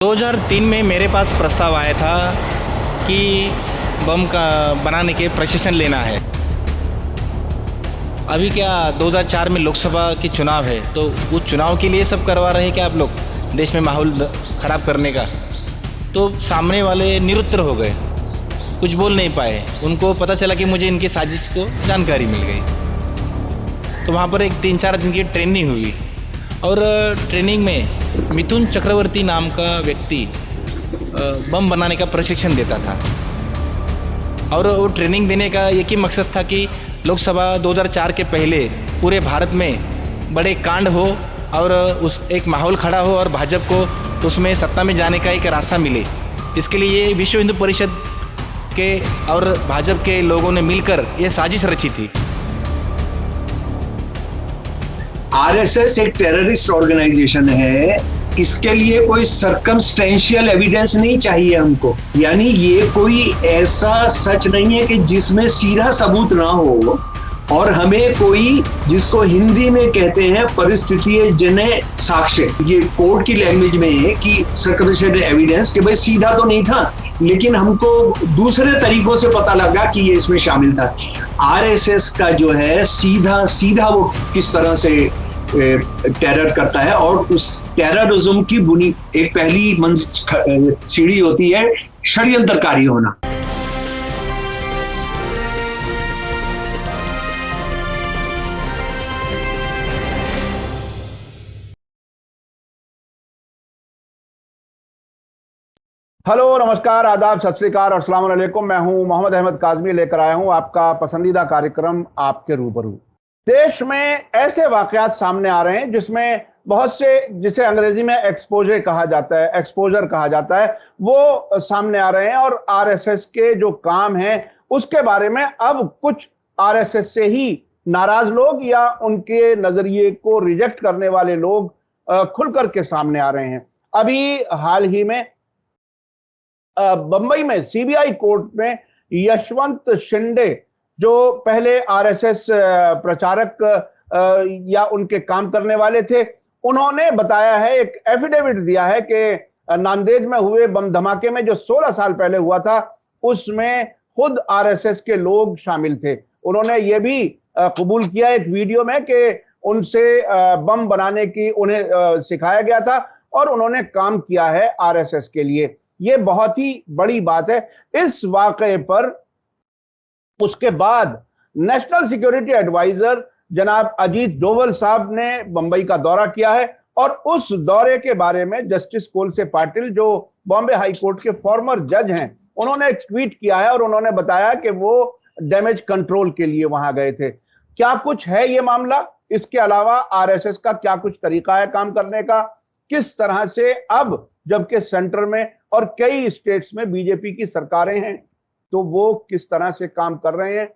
2003 में मेरे पास प्रस्ताव आया था कि बम का बनाने के प्रशिक्षण लेना है। अभी क्या 2004 में लोकसभा की चुनाव है, तो उस चुनाव के लिए सब करवा रहे हैं क्या आप लोग, देश में माहौल ख़राब करने का। तो सामने वाले निरुत्तर हो गए, कुछ बोल नहीं पाए। उनको पता चला कि मुझे इनकी साजिश को जानकारी मिल गई। तो वहाँ पर एक 3-4 दिन की ट्रेनिंग हुई और ट्रेनिंग में मिथुन चक्रवर्ती नाम का व्यक्ति बम बनाने का प्रशिक्षण देता था। और वो ट्रेनिंग देने का एक ही मकसद था कि लोकसभा 2004 के पहले पूरे भारत में बड़े कांड हो और उस एक माहौल खड़ा हो और भाजपा को उसमें सत्ता में जाने का एक रास्ता मिले। इसके लिए ये विश्व हिंदू परिषद के और भाजपा के लोगों ने मिलकर ये साजिश रची थी। आरएसएस एक टेररिस्ट ऑर्गेनाइजेशन है, इसके लिए कोई सर्कमस्टेंशियल एविडेंस नहीं चाहिए हमको। यानी ये कोई ऐसा सच नहीं है कि जिसमें सीधा सबूत ना हो, और हमें कोई, जिसको हिंदी में कहते हैं परिस्थितिय जन्य साक्ष्य, ये कोर्ट की लैंग्वेज में है कि सर्कमस्टेंशियल एविडेंस, कि भाई सीधा तो नहीं था लेकिन हमको दूसरे तरीकों से पता लगा कि ये इसमें शामिल था। आरएसएस का जो है सीधा वो किस तरह से टेरर करता है, और उस टेररिज्म की एक पहली सीढ़ी होती है षड्यंत्रकारी होना। हेलो, नमस्कार, आदाब, सत श्री अकाल और अस्सलाम वालेकुम। मैं हूं मोहम्मद अहमद काज़मी, लेकर आया हूं आपका पसंदीदा कार्यक्रम आपके रूबरू। देश में ऐसे वाकयात सामने आ रहे हैं जिसमें बहुत से, जिसे अंग्रेजी में एक्सपोजर कहा जाता है, वो सामने आ रहे हैं। और आरएसएस के जो काम हैं उसके बारे में अब कुछ आरएसएस से ही नाराज लोग या उनके नजरिए को रिजेक्ट करने वाले लोग खुलकर के सामने आ रहे हैं। अभी हाल ही में बंबई में सीबीआई कोर्ट में यशवंत शिंदे, जो पहले आरएसएस प्रचारक या उनके काम करने वाले थे, उन्होंने बताया है, एक एफिडेविट दिया है कि नांदेड़ में हुए बम धमाके में जो 16 साल पहले हुआ था उसमें खुद आरएसएस के लोग शामिल थे। उन्होंने ये भी कबूल किया एक वीडियो में कि उनसे बम बनाने की उन्हें सिखाया गया था और उन्होंने काम किया है आरएसएस के लिए। ये बहुत ही बड़ी बात है। इस वाकये पर उसके बाद नेशनल सिक्योरिटी एडवाइजर जनाब अजीत डोवल साहब ने बंबई का दौरा किया है और उस दौरे के बारे में जस्टिस कोलसे पाटिल, जो बॉम्बे हाई कोर्ट के फॉर्मर जज हैं, उन्होंने एक ट्वीट किया है और उन्होंने बताया कि वो डैमेज कंट्रोल के लिए वहां गए थे। क्या कुछ है ये मामला, इसके अलावा आरएसएस का क्या कुछ तरीका है काम करने का, किस तरह से अब जबकि सेंटर में और कई स्टेट्स में बीजेपी की सरकारें हैं तो वो किस तरह से काम कर रहे हैं,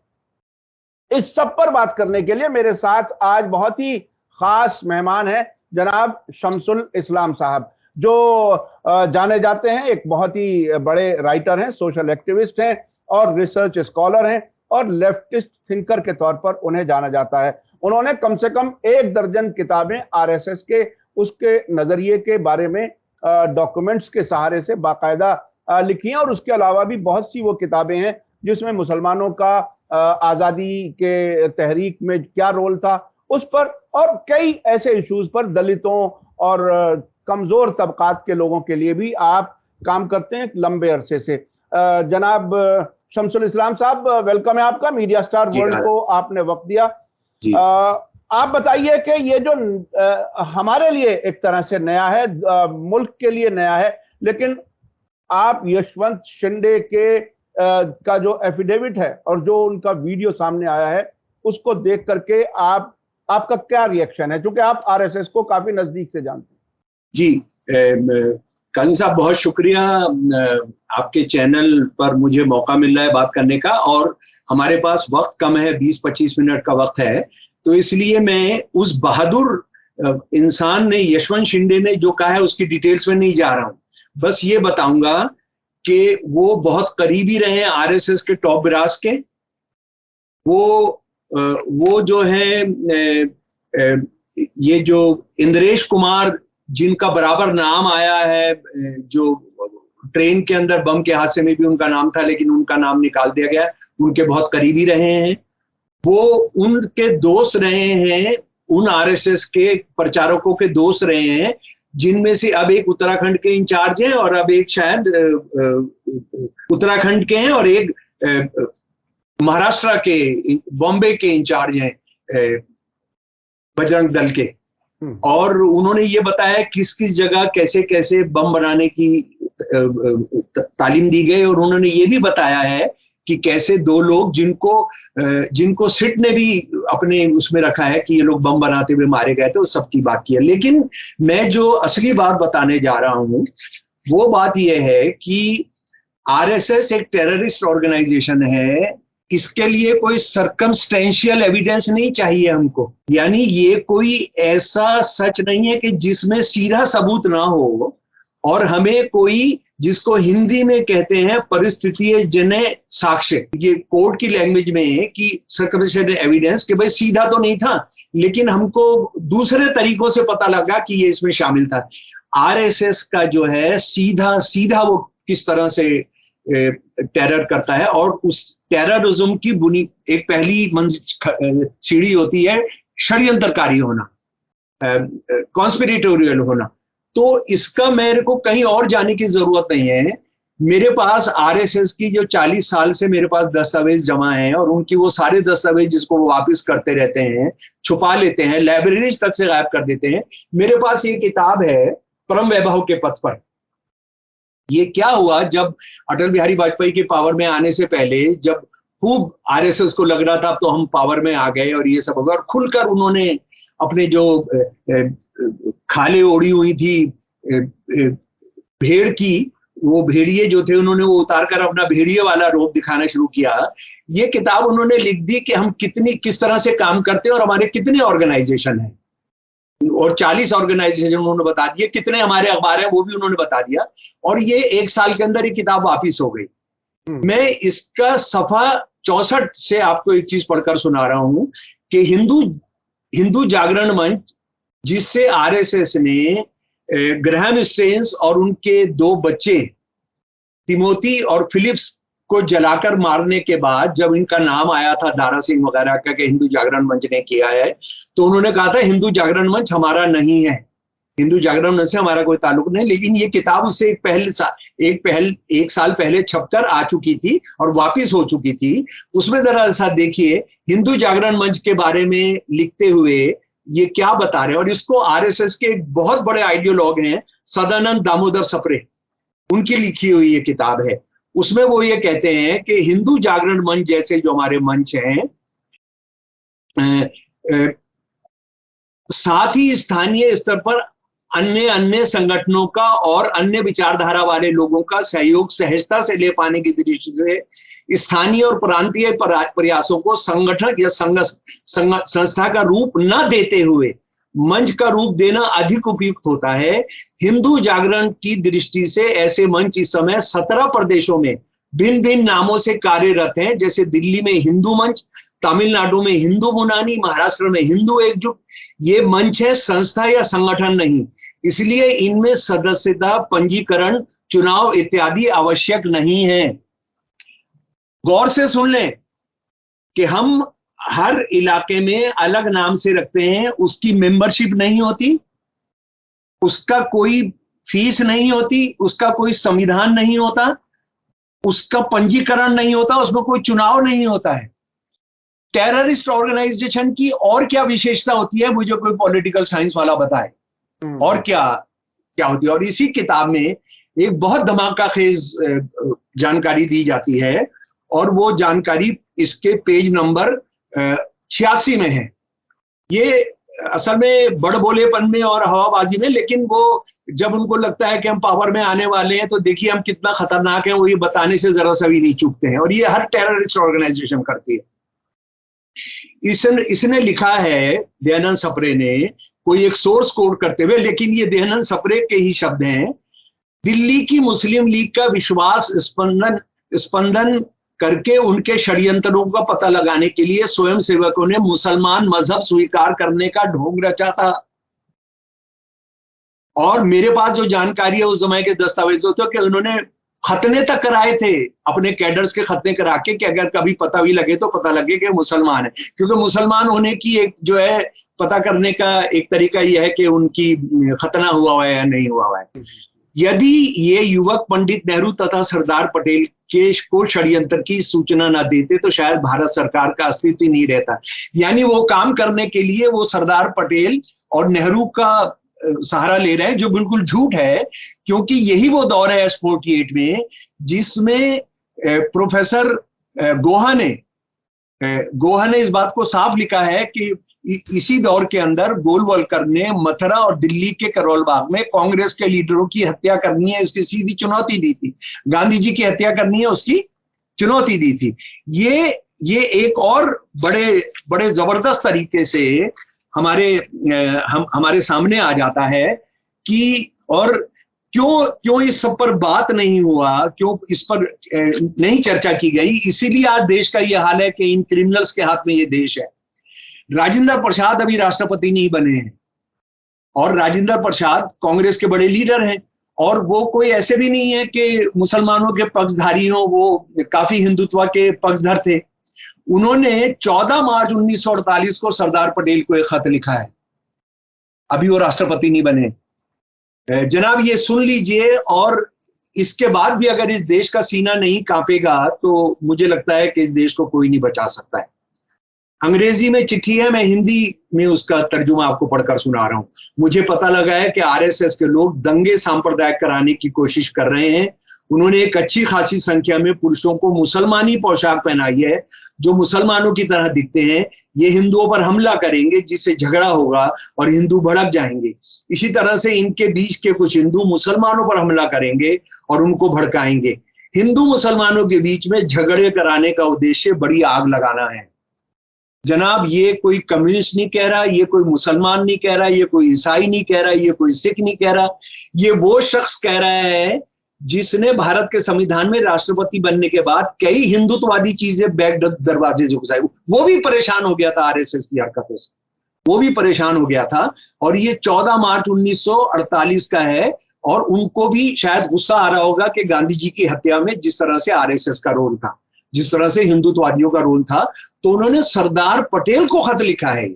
इस सब पर बात करने के लिए मेरे साथ आज बहुत ही खास मेहमान हैं जनाब शमसुल इस्लाम साहब, जो जाने जाते हैं, एक बहुत ही बड़े राइटर हैं, सोशल एक्टिविस्ट हैं और रिसर्च स्कॉलर हैं और लेफ्टिस्ट थिंकर के तौर पर उन्हें जाना जाता है। उन्होंने कम से कम 1 दर्जन किताबें आरएसएस के, उसके नजरिए के बारे में डॉक्यूमेंट्स के सहारे से बाकायदा लिखी हैं, और उसके अलावा भी बहुत सी वो किताबें हैं जिसमें मुसलमानों का आज़ादी के तहरीक में क्या रोल था उस पर, और कई ऐसे इश्यूज पर, दलितों और कमजोर तबकात के लोगों के लिए भी आप काम करते हैं लंबे अरसे से। जनाब शमसुल इस्लाम साहब, वेलकम है आपका। मीडिया स्टार वर्ल्ड को आपने वक्त दिया। आप बताइए कि ये जो हमारे लिए एक तरह से नया है, मुल्क के लिए नया है, लेकिन आप यशवंत शिंदे के का जो एफिडेविट है और जो उनका वीडियो सामने आया है उसको देख करके आपका क्या रिएक्शन है, क्योंकि आप आरएसएस को काफी नजदीक से जानते हैं। जी, काजी साहब, बहुत शुक्रिया। आपके चैनल पर मुझे मौका मिल रहा है बात करने का, और हमारे पास वक्त कम है, 20-25 मिनट का वक्त है, तो इसलिए मैं उस बहादुर इंसान ने, यशवंत शिंदे ने जो कहा है उसकी डिटेल्स में नहीं जा रहा हूं। बस ये बताऊंगा कि वो बहुत करीबी रहे हैं आरएसएस के टॉप ब्रास के। वो जो है, ये जो इंद्रेश कुमार जिनका बराबर नाम आया है, जो ट्रेन के अंदर बम के हादसे में भी उनका नाम था लेकिन उनका नाम निकाल दिया गया, उनके बहुत करीबी रहे हैं, वो उनके दोस्त रहे हैं, उन आरएसएस के प्रचारकों के दोस्त रहे हैं, जिनमें से अब एक उत्तराखंड के इंचार्ज हैं और अब एक शायद उत्तराखंड के हैं और एक महाराष्ट्र के, बॉम्बे के इंचार्ज हैं बजरंग दल के। और उन्होंने ये बताया किस किस जगह कैसे कैसे बम बनाने की तालीम दी गई, और उन्होंने ये भी बताया है कि कैसे दो लोग जिनको सिट ने भी अपने उसमें रखा है कि ये लोग बम बनाते हुए मारे गए थे, वो सबकी बात की है। लेकिन मैं जो असली बात बताने जा रहा हूं वो बात यह है कि आरएसएस एक टेररिस्ट ऑर्गेनाइजेशन है, इसके लिए कोई सर्कमस्टेंशियल एविडेंस नहीं चाहिए हमको, यानी ये कोई ऐसा सच नहीं है कि जिसमें सीधा सबूत ना हो, और हमें कोई, जिसको हिंदी में कहते हैं परिस्थितिय जन्य साक्ष्य, ये कोर्ट की लैंग्वेज में है कि सर्कमस्टेंशियल एविडेंस, कि भाई सीधा तो नहीं था लेकिन हमको दूसरे तरीकों से पता लगा कि ये इसमें शामिल था। आरएसएस का जो है सीधा सीधा वो किस तरह से टेरर करता है, और उस टेररिज्म की एक पहली सीढ़ी होती है षड्यंत्रकारी होना, कॉन्स्पिरेटोरियल होना। तो इसका मेरे को कहीं और जाने की जरूरत नहीं है। मेरे पास आरएसएस की जो 40 साल से मेरे पास दस्तावेज जमा हैं, और उनकी वो सारे दस्तावेज जिसको वो वापस करते रहते हैं, छुपा लेते हैं, लाइब्रेरीज तक से गायब कर देते हैं। मेरे पास ये किताब है परम वैभव के पथ पर। ये क्या हुआ, जब अटल बिहारी वाजपेयी के पावर में आने से पहले, जब खूब आरएसएस को लग रहा था अब तो हम पावर में आ गए और ये सब हो गया, और खुलकर उन्होंने अपने जो खाले ओढ़ी हुई थी भेड़ की, वो भेड़िए जो थे उन्होंने वो उतार कर अपना भेड़िए वाला रूप दिखाना शुरू किया। ये किताब उन्होंने लिख दी कि हम किस तरह से काम करते हैं और हमारे कितने ऑर्गेनाइजेशन हैं, और 40 ऑर्गेनाइजेशन उन्होंने बता दिए, कितने हमारे अखबार हैं वो भी उन्होंने बता दिया। और ये 1 साल के अंदर ये किताब वापिस हो गई। मैं इसका सफा 64 से आपको एक चीज पढ़कर सुना रहा हूं कि हिंदू जागरण मंच, जिससे आरएसएस ने ग्रैहम स्टेन्स और उनके 2 बच्चे तिमोथी और फिलिप्स को जलाकर मारने के बाद, जब इनका नाम आया था दारा सिंह वगैरह का कि हिंदू जागरण मंच ने किया है, तो उन्होंने कहा था हिंदू जागरण मंच हमारा नहीं है, हिंदू जागरण मंच से हमारा कोई ताल्लुक नहीं। लेकिन ये किताब उससे एक साल पहले छपकर आ चुकी थी और वापिस हो चुकी थी। उसमें जरा सा देखिए हिंदू जागरण मंच के बारे में लिखते हुए ये क्या बता रहे हैं। और इसको आरएसएस के एक बहुत बड़े आइडियोलॉग हैं सदानंद दामोदर सप्रे, उनकी लिखी हुई ये किताब है। उसमें वो ये कहते हैं कि हिंदू जागरण मंच जैसे जो हमारे मंच हैं, साथ ही स्थानीय स्तर पर अन्य संगठनों का और अन्य विचारधारा वाले लोगों का सहयोग सहजता से ले पाने की दृष्टि से स्थानीय और प्रांतीय प्रयासों को संगठन या संस्था का रूप न देते हुए मंच का रूप देना अधिक उपयुक्त होता है। हिंदू जागरण की दृष्टि से ऐसे मंच इस समय 17 प्रदेशों में भिन्न भिन्न नामों से कार्यरत हैं, जैसे दिल्ली में हिंदू मंच, तमिलनाडु में हिंदू मुनानी, महाराष्ट्र में हिंदू एकजुट। ये मंच है, संस्था या संगठन नहीं, इसलिए इनमें सदस्यता, पंजीकरण, चुनाव इत्यादि आवश्यक नहीं है। गौर से सुन लें कि हम हर इलाके में अलग नाम से रखते हैं, उसकी मेंबरशिप नहीं होती, उसका कोई फीस नहीं होती, उसका कोई संविधान नहीं होता, उसका पंजीकरण नहीं होता, उसमें कोई चुनाव नहीं होता है। टेररिस्ट ऑर्गेनाइजेशन की और क्या विशेषता होती है, मुझे कोई पॉलिटिकल साइंस वाला बताए और क्या होती है। और इसी किताब में एक बहुत धमाकाखेज जानकारी दी जाती है, और वो जानकारी इसके पेज नंबर 86 में है। ये असल में बड़बोलेपन में और हवाबाजी में, लेकिन वो जब उनको लगता है कि हम पावर में आने वाले हैं तो देखिए हम कितना खतरनाक हैं, वो ये बताने से जरा सा भी नहीं चूकते हैं। और ये हर टेररिस्ट ऑर्गेनाइजेशन करती है। इसने लिखा है दयानंद सप्रे ने, कोई एक सोर्स कोड करते हुए, लेकिन ये दयानंद सप्रे के ही शब्द हैं। दिल्ली की मुस्लिम लीग का विश्वास स्पंदन करके उनके षड्यंत्रों का पता लगाने के लिए स्वयं सेवकों ने मुसलमान मजहब स्वीकार करने का ढोंग रचा था। और मेरे पास जो जानकारी है उस समय के दस्तावेजों तो कि उन्होंने खतने तक कराए थे, अपने कैडर्स के खतने करा के कि अगर कभी पता भी लगे तो पता लगे कि मुसलमान है, क्योंकि मुसलमान होने की एक जो है पता करने का एक तरीका यह है कि उनकी खतना हुआ है या नहीं हुआ है। यदि ये युवक पंडित नेहरू तथा सरदार पटेल के को षड्यंत्र की सूचना ना देते तो शायद भारत सरकार का अस्तित्व ही नहीं रहता। यानी वो काम करने के लिए वो सरदार पटेल और नेहरू का सहारा ले रहे हैं, जो बिल्कुल झूठ है, क्योंकि यही वो दौर है S48 में जिसमें प्रोफेसर गोहा ने इस बात को साफ लिखा है कि इसी दौर के अंदर गोलवलकर ने मथुरा और दिल्ली के करोल बाग में कांग्रेस के लीडरों की हत्या करनी है, इसकी सीधी चुनौती दी थी। गांधी जी की हत्या करनी है, उसकी चुनौती दी थी। ये एक और बड़े जबरदस्त तरीके से हमारे सामने आ जाता है कि और क्यों इस सब पर बात नहीं हुआ, क्यों इस पर नहीं चर्चा की गई। इसीलिए आज देश का ये हाल है कि इन क्रिमिनल्स के हाथ में ये देश है। राजेंद्र प्रसाद अभी राष्ट्रपति नहीं बने हैं और राजेंद्र प्रसाद कांग्रेस के बड़े लीडर हैं और वो कोई ऐसे भी नहीं है कि मुसलमानों के पक्षधारी हो, वो काफी हिंदुत्व के पक्षधर थे। उन्होंने 14 मार्च 1948 को सरदार पटेल को एक खत लिखा है, अभी वो राष्ट्रपति नहीं बने। जनाब ये सुन लीजिए, और इसके बाद भी अगर इस देश का सीना नहीं कांपेगा तो मुझे लगता है कि इस देश को कोई नहीं बचा सकता है। अंग्रेजी में चिट्ठी है, मैं हिंदी में उसका तर्जुमा आपको पढ़कर सुना रहा हूं। मुझे पता लगा है कि आरएसएस के लोग दंगे सांप्रदायिक कराने की कोशिश कर रहे हैं। उन्होंने एक अच्छी खासी संख्या में पुरुषों को मुसलमानी पोशाक पहनाई है जो मुसलमानों की तरह दिखते हैं। ये हिंदुओं पर हमला करेंगे जिससे झगड़ा होगा और हिंदू भड़क जाएंगे। इसी तरह से इनके बीच के कुछ हिंदू मुसलमानों पर हमला करेंगे और उनको भड़काएंगे। हिंदू मुसलमानों के बीच में झगड़े कराने का उद्देश्य बड़ी आग लगाना है। जनाब ये कोई कम्युनिस्ट नहीं कह रहा, ये कोई मुसलमान नहीं कह रहा, ये कोई ईसाई नहीं कह रहा, ये कोई सिख नहीं कह रहा, ये वो शख्स कह रहा है जिसने भारत के संविधान में राष्ट्रपति बनने के बाद कई हिंदुत्ववादी चीजें बैक दरवाजे से घुसाई। वो भी परेशान हो गया था आरएसएस की हरकतों से, वो भी परेशान हो गया था। और ये 14 मार्च 1948 का है और उनको भी शायद गुस्सा आ रहा होगा कि गांधी जी की हत्या में जिस तरह से आरएसएस का रोल था, जिस तरह से हिंदुत्ववादियों का रोल था, तो उन्होंने सरदार पटेल को खत लिखा है,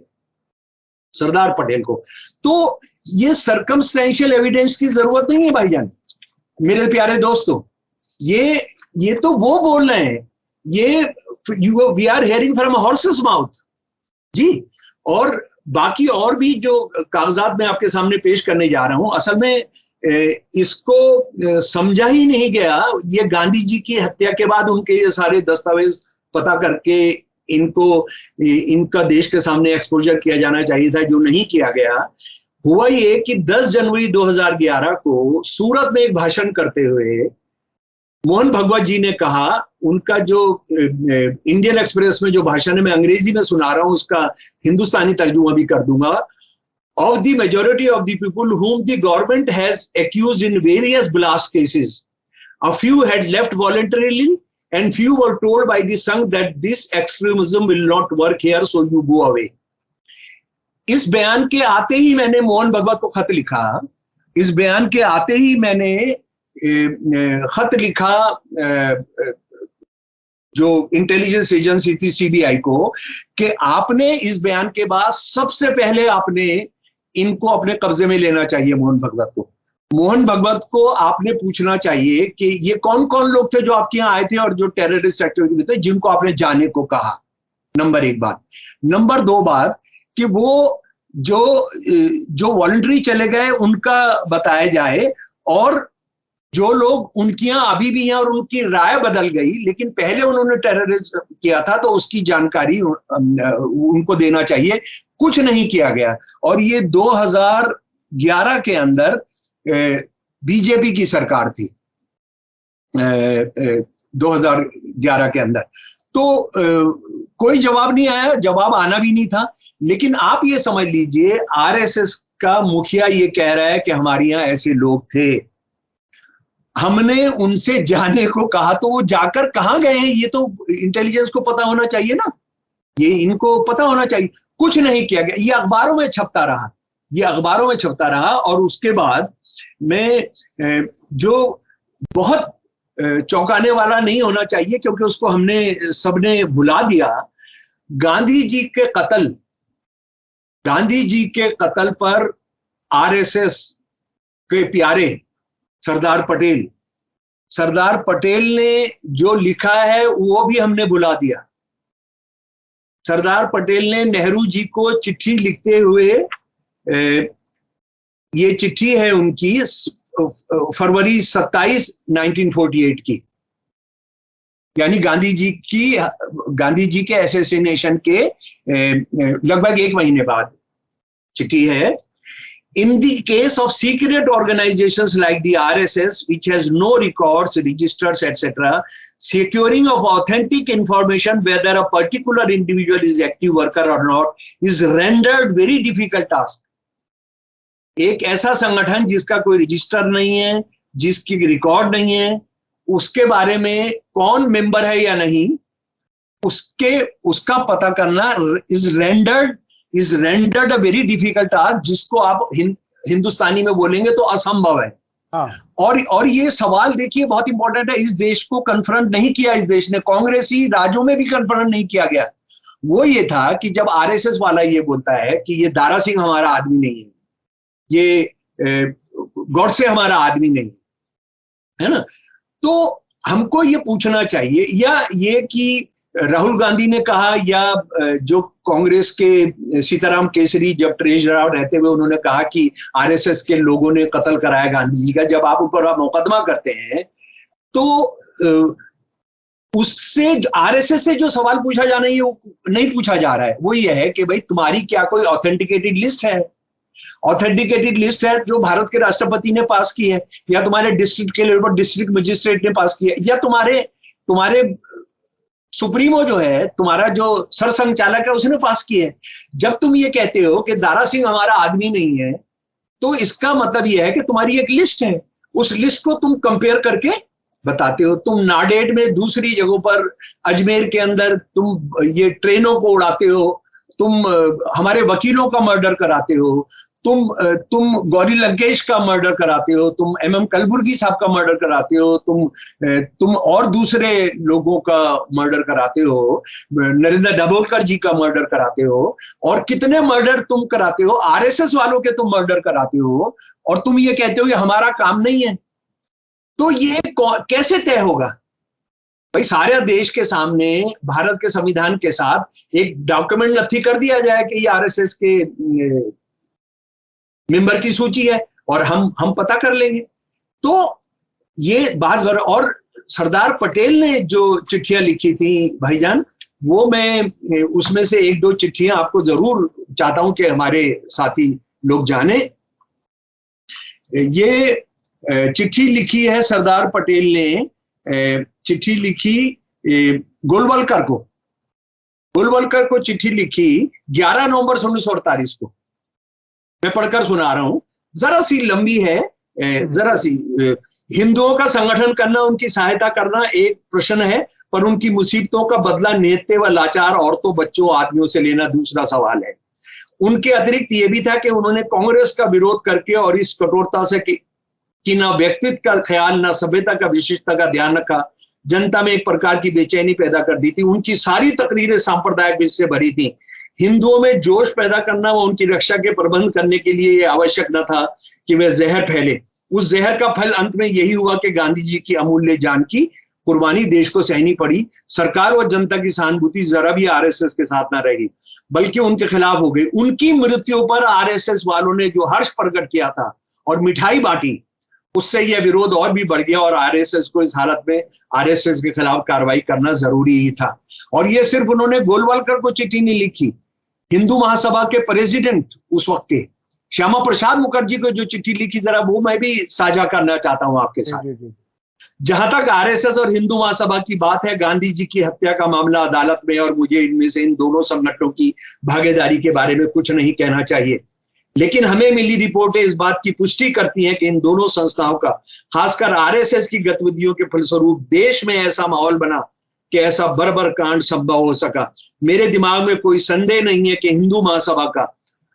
सरदार पटेल को। तो ये सर्कमस्टेंशियल एविडेंस की जरूरत नहीं है भाईजान, मेरे प्यारे दोस्तों। ये तो वो बोल रहे हैं, ये we are hearing from horse's mouth जी। और बाकी और भी जो कागजात मैं आपके सामने पेश करने जा रहा हूं, असल में इसको समझा ही नहीं गया। ये गांधी जी की हत्या के बाद उनके ये सारे दस्तावेज पता करके इनका देश के सामने एक्सपोजर किया जाना चाहिए था, जो नहीं किया गया। हुआ ये कि 10 जनवरी 2011 को सूरत में एक भाषण करते हुए मोहन भगवत जी ने कहा, उनका जो इंडियन एक्सप्रेस में जो भाषण है मैं अंग्रेजी में सुना रहा हूं, उसका हिंदुस्तानी तर्जुमा भी कर दूंगा। Of the majority of the people whom the government has accused in various blast cases, a few had left voluntarily and few were told by the Sangh that this extremism will not work here, so you go away. इस बयान के आते ही मैंने मोहन भगवत को खत लिखा, इस बयान के आते ही मैंने खत लिखा जो इंटेलिजेंस एजेंसी थी सीबीआई को, कि आपने इस बयान के बाद सबसे पहले आपने इनको अपने कब्जे में लेना चाहिए। मोहन भगवत को आपने पूछना चाहिए कि ये कौन कौन लोग थे जो आपके यहाँ आए थे और जो टेररिस्ट एक्टिविटी में थे, जिनको आपने जाने को कहा। नंबर 1 बात। नंबर 2 बात कि वो जो वॉलंटरी चले गए उनका बताया जाए, और जो लोग उनके यहाँ अभी भी हैं और उनकी राय बदल गई लेकिन पहले उन्होंने टेररिज्म किया था तो उसकी जानकारी उनको देना चाहिए। कुछ नहीं किया गया। और ये 2011 के अंदर बीजेपी की सरकार थी, 2011 के अंदर, तो कोई जवाब नहीं आया, जवाब आना भी नहीं था। लेकिन आप ये समझ लीजिए, आरएसएस का मुखिया ये कह रहा है कि हमारे यहाँ ऐसे लोग थे, हमने उनसे जाने को कहा, तो वो जाकर कहां गए हैं ये तो इंटेलिजेंस को पता होना चाहिए ना, ये इनको पता होना चाहिए। कुछ नहीं किया गया, ये अखबारों में छपता रहा। ये अखबारों में छपता रहा। और उसके बाद मैं जो बहुत चौंकाने वाला नहीं होना चाहिए, क्योंकि उसको हमने सबने भुला दिया, गांधी जी के कत्ल पर आरएसएस के प्यारे सरदार पटेल ने जो लिखा है वो भी हमने भुला दिया। सरदार पटेल ने नेहरू जी को चिट्ठी लिखते हुए, ये चिट्ठी है उनकी फरवरी 27, 1948 की, यानी गांधी जी के असैसिनेशन के लगभग 1 महीने बाद चिट्ठी है। In the case of secret organizations like the RSS, which has no records, registers, etc., securing of authentic information whether a particular individual is active worker or not is rendered very difficult task. एक ऐसा संगठन जिसका कोई register नहीं है, जिसकी record नहीं है, उसके बारे में कौन मेंबर है या नहीं, उसका पता करना is rendered a very difficult task, जिसको आप हिंदुस्तानी में बोलेंगे तो असंभव है। और ये सवाल देखिए बहुत इंपॉर्टेंट है, इस देश को कन्फ्रंट नहीं किया, इस देश ने कांग्रेसी राज्यों में भी कन्फ्रंट नहीं किया गया। वो ये था कि जब आरएसएस वाला ये बोलता है कि ये दारा सिंह हमारा आदमी नहीं है, ये गॉडसे हमारा आदमी नहीं है ना, तो हमको ये पूछना चाहिए, या ये कि राहुल गांधी ने कहा, या जो कांग्रेस के सीताराम केसरी जब ट्रेजरर रहते हुए उन्होंने कहा कि आरएसएस के लोगों ने कत्ल कराया गांधी जी का, जब आप ऊपर मुकदमा करते हैं तो उससे आरएसएस से जो सवाल पूछा जाना है वो नहीं पूछा जा रहा है। वो ये है कि भाई तुम्हारी क्या कोई ऑथेंटिकेटेड लिस्ट है? ऑथेंटिकेटेड लिस्ट है जो भारत के राष्ट्रपति ने पास की है, या तुम्हारे डिस्ट्रिक्ट के लेवल पर डिस्ट्रिक्ट मजिस्ट्रेट ने पास की है, या तुम्हारे सुप्रीमो जो है, तुम्हारा जो सरसंघचालक है उसने पास की है। जब तुम ये कहते हो कि दारा सिंह हमारा आदमी नहीं है, तो इसका मतलब यह है कि तुम्हारी एक लिस्ट है, उस लिस्ट को तुम कंपेयर करके बताते हो। तुम नाडेड में दूसरी जगहों पर, अजमेर के अंदर तुम ये ट्रेनों को उड़ाते हो, तुम हमारे वकीलों का मर्डर कराते हो, तुम गौरी लंकेश का मर्डर कराते हो, तुम एमएम कलबुर्गी साहब का मर्डर कराते हो, तुम और दूसरे लोगों का मर्डर कराते हो, नरेंद्र दाभोलकर जी का मर्डर कराते हो, और कितने मर्डर तुम कराते हो, आरएसएस वालों के तुम मर्डर कराते हो, और तुम ये कहते हो ये हमारा काम नहीं है। तो ये कैसे तय होगा भाई? सारे देश के सामने भारत के संविधान के साथ एक डॉक्यूमेंट नथी कर दिया जाए कि ये आरएसएस के मेंबर की सूची है और हम पता कर लेंगे। तो ये बात और सरदार पटेल ने जो चिट्ठियां लिखी थी भाईजान, वो मैं उसमें से 1-2 चिट्ठियां आपको जरूर चाहता हूं कि हमारे साथी लोग जाने। ये चिट्ठी लिखी है सरदार पटेल ने, चिट्ठी लिखी गोलवलकर को चिट्ठी लिखी 11 नवंबर 1948 को। मैं पढ़कर सुना रहा हूं, जरा सी लंबी है, जरा सी। हिंदुओं का संगठन करना, उनकी सहायता करना एक प्रश्न है, पर उनकी मुसीबतों का बदला निहत्ते व लाचार औरतों, बच्चों, आदमियों से लेना दूसरा सवाल है। उनके अतिरिक्त ये भी था कि उन्होंने कांग्रेस का विरोध करके और इस कठोरता से कि ना व्यक्तित्व का ख्याल, ना सभ्यता का विशिष्टता का ध्यान रखा, जनता में एक प्रकार की बेचैनी पैदा कर दी थी। उनकी सारी तकरीरें सांप्रदायिक विष से भरी थी। हिंदुओं में जोश पैदा करना व उनकी रक्षा के प्रबंध करने के लिए यह आवश्यक न था कि वह जहर फैले। उस जहर का फल अंत में यही हुआ कि गांधी जी की अमूल्य जान की कुर्बानी देश को सहनी पड़ी। सरकार व जनता की सहानुभूति जरा भी आरएसएस के साथ ना रही, बल्कि उनके खिलाफ हो गई। उनकी मृत्यु पर आरएसएस वालों ने जो हर्ष प्रकट किया था और मिठाई बांटी, उससे यह विरोध और भी बढ़ गया और आरएसएस को इस हालत में आरएसएस के खिलाफ कार्रवाई करना जरूरी ही था। और यह सिर्फ उन्होंने गोलवालकर को चिट्ठी नहीं लिखी, हिंदू महासभा के प्रेसिडेंट उस वक्त के श्यामा प्रसाद मुखर्जी को जो चिट्ठी लिखी, जरा वो मैं भी साझा करना चाहता हूं आपके साथ। जहां तक आरएसएस और हिंदू महासभा की बात है, गांधी जी की हत्या का मामला अदालत में, और मुझे इनमें से इन दोनों संगठनों की भागीदारी के बारे में कुछ नहीं कहना चाहिए, लेकिन हमें मिली रिपोर्टें इस बात की पुष्टि करती हैं कि इन दोनों संस्थाओं का, खासकर आरएसएस की गतिविधियों के फलस्वरूप देश में ऐसा माहौल बना कि ऐसा बर्बर कांड संभव हो सका। मेरे दिमाग में कोई संदेह नहीं है कि हिंदू महासभा का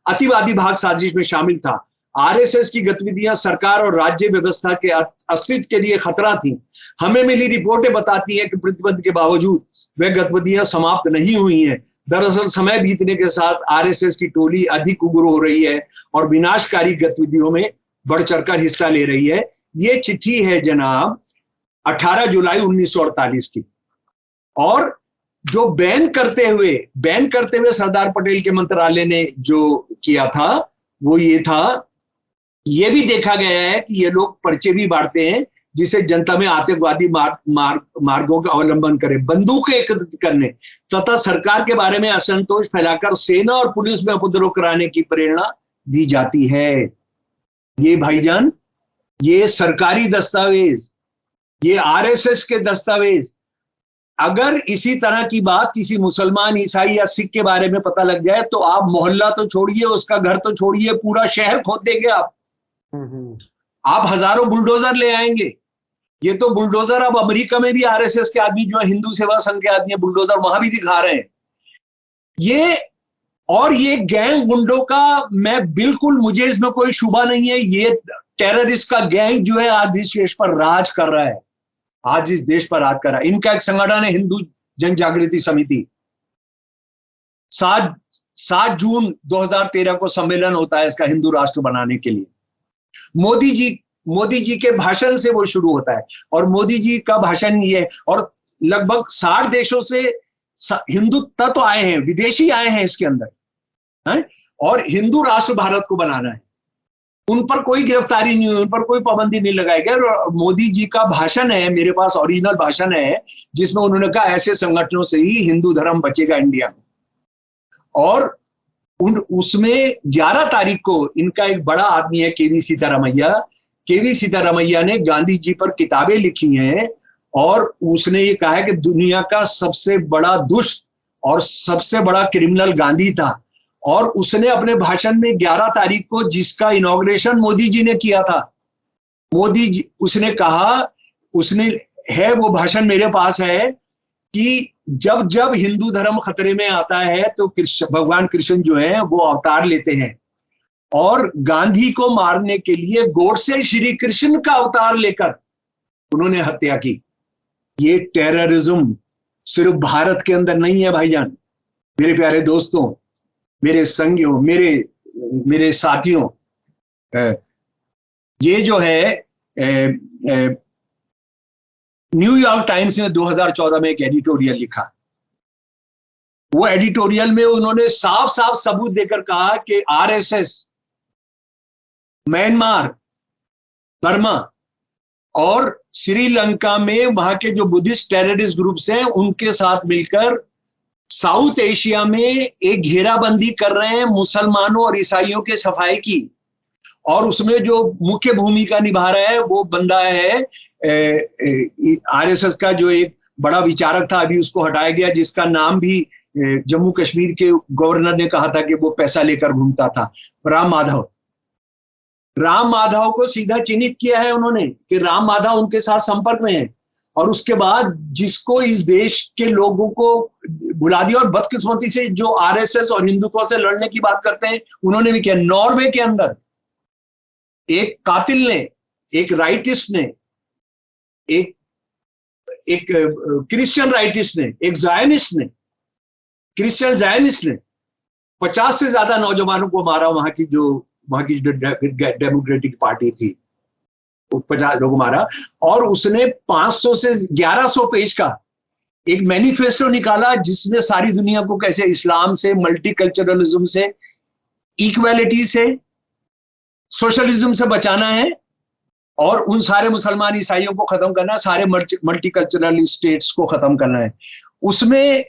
अतिवादी भाग साजिश में शामिल था। आरएसएस की गतिविधियां सरकार और राज्य व्यवस्था के अस्तित्व के लिए खतरा थी। हमें मिली रिपोर्टें बताती हैं कि प्रतिबंध के बावजूद वे गतिविधियां समाप्त नहीं हुई हैं। दरअसल समय बीतने के साथ आरएसएस की टोली अधिक उग्र हो रही है और विनाशकारी गतिविधियों में बढ़ चढ़कर हिस्सा ले रही है। ये चिट्ठी है जनाब 18 जुलाई 1948 की। और जो बैन करते हुए सरदार पटेल के मंत्रालय ने जो किया था वो ये था, ये भी देखा गया है कि ये लोग पर्चे भी बांटते हैं जिसे जनता में आतंकवादी मार्गों का अवलंबन करें, बंदूकें एकत्रित करने तथा सरकार के बारे में असंतोष फैलाकर सेना और पुलिस में उपद्रव कराने की प्रेरणा दी जाती है। ये भाईजान, ये सरकारी दस्तावेज, ये आरएसएस के दस्तावेज, अगर इसी तरह की बात किसी मुसलमान, ईसाई या सिख के बारे में पता लग जाए तो आप मोहल्ला तो छोड़िए, उसका घर तो छोड़िए, पूरा शहर खोद देंगे आप हजारों बुलडोजर ले आएंगे। ये तो बुलडोजर अब अमेरिका में भी आरएसएस के आदमी जो है, हिंदू सेवा संघ के आदमी बुलडोजर वहां भी दिखा रहे हैं। ये गैंग गुंडों का मैं बिल्कुल, मुझे इसमें कोई शुबा नहीं है। ये टेररिस्ट का गैंग जो है आज इस देश पर राज कर रहा है, इनका एक संगठन है हिंदू जन जागृति समिति। 7 जून 2013 को सम्मेलन होता है इसका हिंदू राष्ट्र बनाने के लिए। मोदी जी के भाषण से वो शुरू होता है और मोदी जी का भाषण ये, और लगभग 60 देशों से हिंदू तत्व आए हैं, विदेशी आए हैं इसके अंदर है? और हिंदू राष्ट्र भारत को बनाना है। उन पर कोई गिरफ्तारी नहीं हुई, उन पर कोई पाबंदी नहीं लगाई गई। और मोदी जी का भाषण है, मेरे पास ओरिजिनल भाषण है, जिसमें उन्होंने कहा ऐसे संगठनों से ही हिंदू धर्म बचेगा इंडिया में। और उसमें 11 तारीख को इनका एक बड़ा आदमी है केवी सीतारामैया ने गांधी जी पर किताबें लिखी हैं और उसने ये कहा है कि दुनिया का सबसे बड़ा दुष्ट और सबसे बड़ा क्रिमिनल गांधी था। और उसने अपने भाषण में 11 तारीख को, जिसका इनॉग्रेशन मोदी जी ने किया था, उसने कहा, वो भाषण मेरे पास है कि जब जब हिंदू धर्म खतरे में आता है तो भगवान कृष्ण जो है वो अवतार लेते हैं, और गांधी को मारने के लिए गोडसे श्री कृष्ण का अवतार लेकर उन्होंने हत्या की। ये टेररिज्म सिर्फ भारत के अंदर नहीं है भाईजान, मेरे प्यारे दोस्तों, मेरे संगियों, मेरे साथियों। ये जो है न्यूयॉर्क टाइम्स ने 2014 में एक एडिटोरियल लिखा। वो एडिटोरियल में उन्होंने साफ साफ सबूत देकर कहा कि आरएसएस म्यांमार, बर्मा और श्रीलंका में वहां के जो बुद्धिस्ट टेररिस्ट ग्रुप्स हैं उनके साथ मिलकर साउथ एशिया में एक घेराबंदी कर रहे हैं मुसलमानों और ईसाइयों के सफाई की। और उसमें जो मुख्य भूमिका निभा रहा है वो बंदा है आरएसएस का जो एक बड़ा विचारक था, अभी उसको हटाया गया, जिसका नाम भी जम्मू कश्मीर के गवर्नर ने कहा था कि वो पैसा लेकर घूमता था, राम माधव को सीधा चिन्हित किया है उन्होंने कि राम माधव उनके साथ संपर्क में है। और उसके बाद जिसको इस देश के लोगों को भुला दिया, और बदकिस्मती से जो आरएसएस और हिंदुत्व से लड़ने की बात करते हैं उन्होंने भी किया। नॉर्वे के अंदर एक कातिल ने, एक राइटिस्ट ने, एक क्रिश्चियन राइटिस्ट ने, एक जायनिस्ट ने, क्रिश्चियन जायनिस्ट ने 50 से ज्यादा नौजवानों को मारा। वहां की जो डेमोक्रेटिक पार्टी थी, 50 लोग मारा। और उसने 500 से 1100 पेज का एक मैनिफेस्टो निकाला जिसमें सारी दुनिया को कैसे इस्लाम से, मल्टीकल्चरलिज्म से, इक्वालिटी से, सोशलिज्म से बचाना है और उन सारे मुसलमान ईसाइयों को खत्म करना है, सारे मल्टीकल्चरल स्टेट्स को खत्म करना है। उसमें